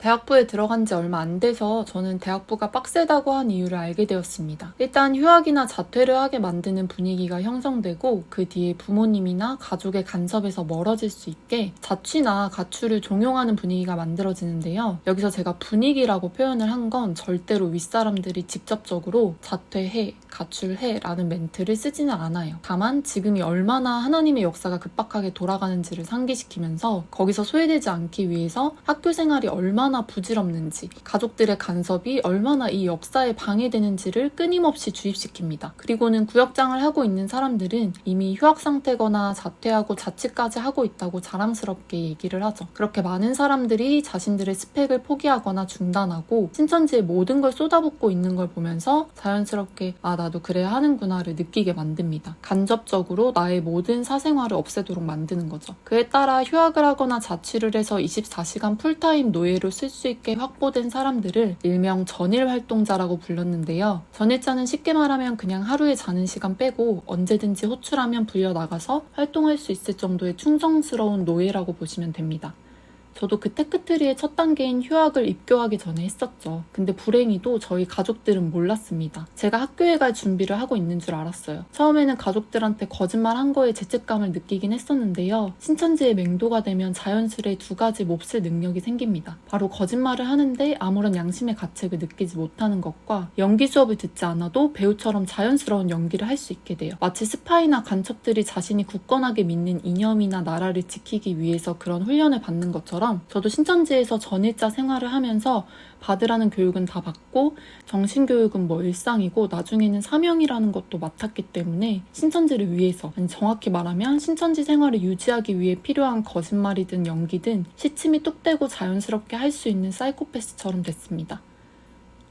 대학부에 들어간 지 얼마 안 돼서 저는 대학부가 빡세다고 한 이유를 알게 되었습니다. 일단 휴학이나 자퇴를 하게 만드는 분위기가 형성되고 그 뒤에 부모님이나 가족의 간섭에서 멀어질 수 있게 자취나 가출을 종용하는 분위기가 만들어지는데요. 여기서 제가 분위기라고 표현을 한 건 절대로 윗사람들이 직접적으로 자퇴해, 가출해 라는 멘트를 쓰지는 않아요. 다만 지금이 얼마나 하나님의 역사가 급박하게 돌아가는지를 상기시키면서 거기서 소외되지 않기 위해서 학교 생활이 얼마나 부질없는지, 가족들의 간섭이 얼마나 이 역사에 방해되는지를 끊임없이 주입시킵니다. 그리고는 구역장을 하고 있는 사람들은 이미 휴학 상태거나 자퇴하고 자취까지 하고 있다고 자랑스럽게 얘기를 하죠. 그렇게 많은 사람들이 자신들의 스펙을 포기하거나 중단하고 신천지에 모든 걸 쏟아붓고 있는 걸 보면서 자연스럽게 나도 그래야 하는구나를 느끼게 만듭니다. 간접적으로 나의 모든 사생활을 없애도록 만드는 거죠. 그에 따라 휴학을 하거나 자취를 해서 24시간 풀타임 노예로 쓸 수 있게 확보된 사람들을 일명 전일 활동자라고 불렀는데요. 전일자는 쉽게 말하면 그냥 하루에 자는 시간 빼고 언제든지 호출하면 불려나가서 활동할 수 있을 정도의 충성스러운 노예라고 보시면 됩니다. 저도 그 테크트리의 첫 단계인 휴학을 입교하기 전에 했었죠. 근데 불행히도 저희 가족들은 몰랐습니다. 제가 학교에 갈 준비를 하고 있는 줄 알았어요. 처음에는 가족들한테 거짓말한 거에 죄책감을 느끼긴 했었는데요. 신천지에 맹도가 되면 자연스레 두 가지 몹쓸 능력이 생깁니다. 바로 거짓말을 하는데 아무런 양심의 가책을 느끼지 못하는 것과 연기 수업을 듣지 않아도 배우처럼 자연스러운 연기를 할 수 있게 돼요. 마치 스파이나 간첩들이 자신이 굳건하게 믿는 이념이나 나라를 지키기 위해서 그런 훈련을 받는 것처럼 저도 신천지에서 전일자 생활을 하면서 받으라는 교육은 다 받고 정신교육은 일상이고 나중에는 사명이라는 것도 맡았기 때문에 신천지를 위해서, 아니 정확히 말하면 신천지 생활을 유지하기 위해 필요한 거짓말이든 연기든 시침이 뚝 떼고 자연스럽게 할 수 있는 사이코패스처럼 됐습니다.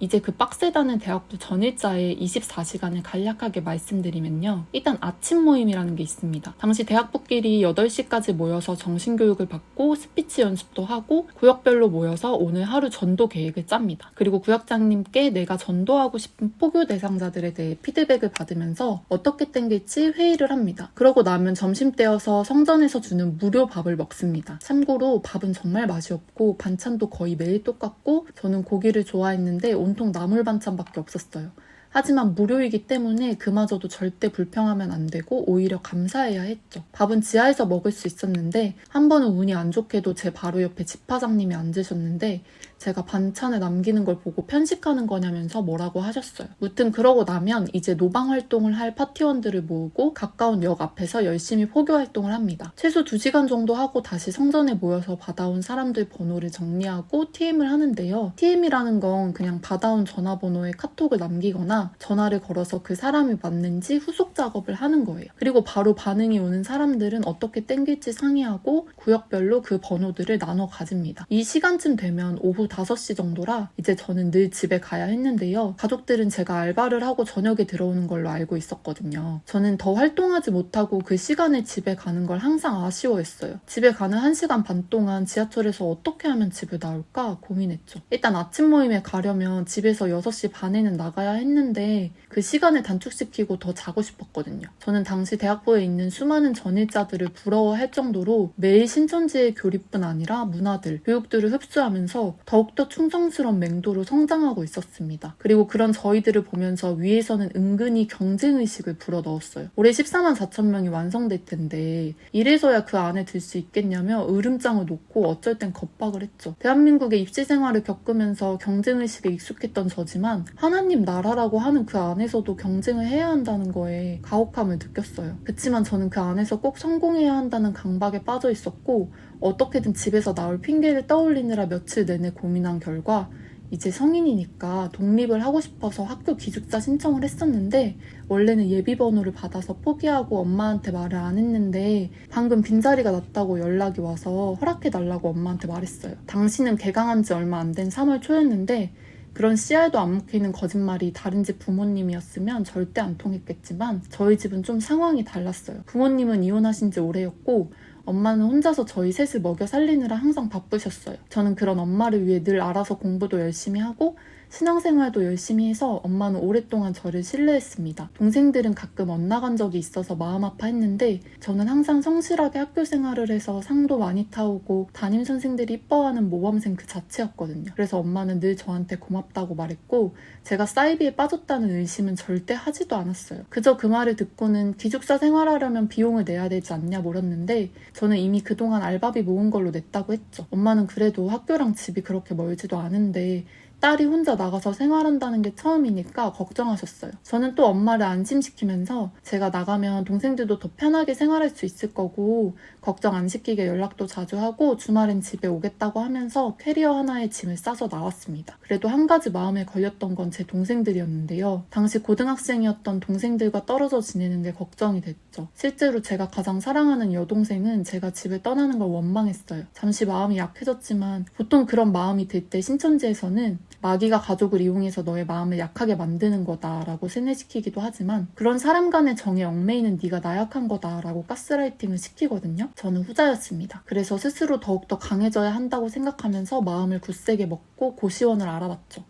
이제 그 빡세다는 대학부 전일자의 24시간을 간략하게 말씀드리면요. 일단 아침 모임이라는 게 있습니다. 당시 대학부끼리 8시까지 모여서 정신교육을 받고 스피치 연습도 하고 구역별로 모여서 오늘 하루 전도 계획을 짭니다. 그리고 구역장님께 내가 전도하고 싶은 포교 대상자들에 대해 피드백을 받으면서 어떻게 땡길지 회의를 합니다. 그러고 나면 점심때여서 성전에서 주는 무료 밥을 먹습니다. 참고로 밥은 정말 맛이 없고 반찬도 거의 매일 똑같고 저는 고기를 좋아했는데 온통 나물 반찬밖에 없었어요. 하지만 무료이기 때문에 그마저도 절대 불평하면 안 되고 오히려 감사해야 했죠. 밥은 지하에서 먹을 수 있었는데 한 번은 운이 안 좋게도 제 바로 옆에 집화장님이 앉으셨는데 제가 반찬을 남기는 걸 보고 편식하는 거냐면서 뭐라고 하셨어요. 무튼 그러고 나면 이제 노방 활동을 할 파티원들을 모으고 가까운 역 앞에서 열심히 포교 활동을 합니다. 최소 2시간 정도 하고 다시 성전에 모여서 받아온 사람들 번호를 정리하고 TM을 하는데요. TM이라는 건 그냥 받아온 전화번호에 카톡을 남기거나 전화를 걸어서 그 사람이 맞는지 후속 작업을 하는 거예요. 그리고 바로 반응이 오는 사람들은 어떻게 땡길지 상의하고 구역별로 그 번호들을 나눠 가집니다. 이 시간쯤 되면 오후 5시 정도라 이제 저는 늘 집에 가야 했는데요. 가족들은 제가 알바를 하고 저녁에 들어오는 걸로 알고 있었거든요. 저는 더 활동하지 못하고 그 시간에 집에 가는 걸 항상 아쉬워했어요. 집에 가는 1시간 반 동안 지하철에서 어떻게 하면 집에 나올까 고민했죠. 일단 아침 모임에 가려면 집에서 6시 반에는 나가야 했는데 그 시간을 단축시키고 더 자고 싶었거든요. 저는 당시 대학부에 있는 수많은 전일자들을 부러워할 정도로 매일 신천지의 교리뿐 아니라 문화들, 교육들을 흡수하면서 더욱더 충성스러운 맹도로 성장하고 있었습니다. 그리고 그런 저희들을 보면서 위에서는 은근히 경쟁의식을 불어넣었어요. 올해 14만 4천 명이 완성될 텐데 이래서야 그 안에 들 수 있겠냐며 으름장을 놓고 어쩔 땐 겁박을 했죠. 대한민국의 입시 생활을 겪으면서 경쟁의식에 익숙했던 저지만 하나님 나라라고 하는 그 안에서도 경쟁을 해야 한다는 거에 가혹함을 느꼈어요. 그치만 저는 그 안에서 꼭 성공해야 한다는 강박에 빠져 있었고 어떻게든 집에서 나올 핑계를 떠올리느라 며칠 내내 고민한 결과 이제 성인이니까 독립을 하고 싶어서 학교 기숙사 신청을 했었는데 원래는 예비번호를 받아서 포기하고 엄마한테 말을 안 했는데 방금 빈자리가 났다고 연락이 와서 허락해달라고 엄마한테 말했어요. 당신은 개강한 지 얼마 안 된 3월 초였는데 그런 씨알도 안 먹히는 거짓말이 다른 집 부모님이었으면 절대 안 통했겠지만 저희 집은 좀 상황이 달랐어요. 부모님은 이혼하신 지 오래였고 엄마는 혼자서 저희 셋을 먹여 살리느라 항상 바쁘셨어요. 저는 그런 엄마를 위해 늘 알아서 공부도 열심히 하고 신앙생활도 열심히 해서 엄마는 오랫동안 저를 신뢰했습니다. 동생들은 가끔 엇나간 적이 있어서 마음 아파했는데 저는 항상 성실하게 학교 생활을 해서 상도 많이 타오고 담임선생들이 이뻐하는 모범생 그 자체였거든요. 그래서 엄마는 늘 저한테 고맙다고 말했고 제가 사이비에 빠졌다는 의심은 절대 하지도 않았어요. 그저 그 말을 듣고는 기숙사 생활하려면 비용을 내야 되지 않냐 물었는데 저는 이미 그동안 알바비 모은 걸로 냈다고 했죠. 엄마는 그래도 학교랑 집이 그렇게 멀지도 않은데 딸이 혼자 나가서 생활한다는 게 처음이니까 걱정하셨어요. 저는 또 엄마를 안심시키면서 제가 나가면 동생들도 더 편하게 생활할 수 있을 거고 걱정 안 시키게 연락도 자주 하고 주말엔 집에 오겠다고 하면서 캐리어 하나에 짐을 싸서 나왔습니다. 그래도 한 가지 마음에 걸렸던 건 제 동생들이었는데요. 당시 고등학생이었던 동생들과 떨어져 지내는 게 걱정이 됐죠. 실제로 제가 가장 사랑하는 여동생은 제가 집을 떠나는 걸 원망했어요. 잠시 마음이 약해졌지만 보통 그런 마음이 들 때 신천지에서는 마귀가 가족을 이용해서 너의 마음을 약하게 만드는 거다라고 세뇌시키기도 하지만 그런 사람 간의 정에 얽매이는 네가 나약한 거다라고 가스라이팅을 시키거든요. 저는 후자였습니다. 그래서 스스로 더욱더 강해져야 한다고 생각하면서 마음을 굳세게 먹고 고시원을 알아봤죠.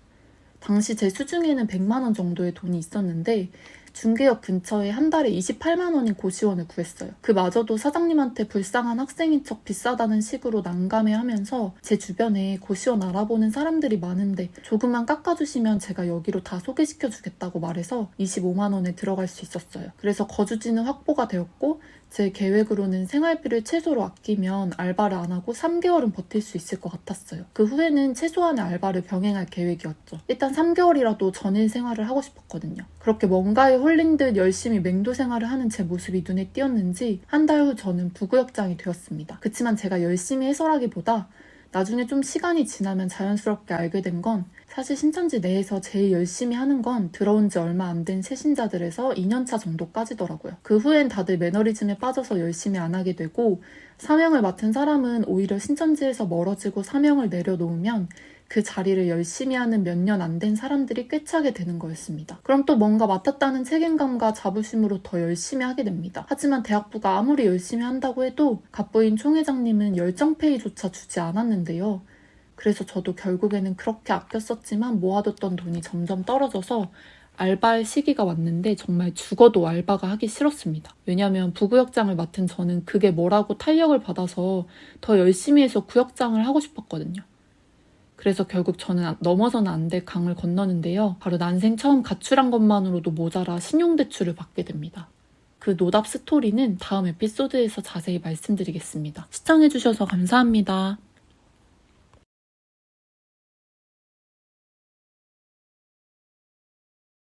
당시 제 수중에는 100만 원 정도의 돈이 있었는데 중계역 근처에 한 달에 28만 원인 고시원을 구했어요. 그마저도 사장님한테 불쌍한 학생인 척 비싸다는 식으로 난감해하면서 제 주변에 고시원 알아보는 사람들이 많은데 조금만 깎아주시면 제가 여기로 다 소개시켜주겠다고 말해서 25만 원에 들어갈 수 있었어요. 그래서 거주지는 확보가 되었고 제 계획으로는 생활비를 최소로 아끼면 알바를 안 하고 3개월은 버틸 수 있을 것 같았어요. 그 후에는 최소한의 알바를 병행할 계획이었죠. 일단 3개월이라도 전일 생활을 하고 싶었거든요. 그렇게 뭔가에 홀린 듯 열심히 맹도 생활을 하는 제 모습이 눈에 띄었는지 한 달 후 저는 부구역장이 되었습니다. 그치만 제가 열심히 해서라기보다 나중에 좀 시간이 지나면 자연스럽게 알게 된 건 사실 신천지 내에서 제일 열심히 하는 건 들어온 지 얼마 안 된 새신자들에서 2년차 정도까지더라고요. 그 후엔 다들 매너리즘에 빠져서 열심히 안 하게 되고 사명을 맡은 사람은 오히려 신천지에서 멀어지고 사명을 내려놓으면 그 자리를 열심히 하는 몇 년 안 된 사람들이 꽤 차게 되는 거였습니다. 그럼 또 뭔가 맡았다는 책임감과 자부심으로 더 열심히 하게 됩니다. 하지만 대학부가 아무리 열심히 한다고 해도 갑부인 총회장님은 열정페이조차 주지 않았는데요. 그래서 저도 결국에는 그렇게 아껴 썼지만 모아뒀던 돈이 점점 떨어져서 알바할 시기가 왔는데 정말 죽어도 알바가 하기 싫었습니다. 왜냐하면 부구역장을 맡은 저는 그게 뭐라고 탄력을 받아서 더 열심히 해서 구역장을 하고 싶었거든요. 그래서 결국 저는 넘어서는 안 될 강을 건너는데요. 바로 난생 처음 가출한 것만으로도 모자라 신용대출을 받게 됩니다. 그 노답 스토리는 다음 에피소드에서 자세히 말씀드리겠습니다. 시청해주셔서 감사합니다.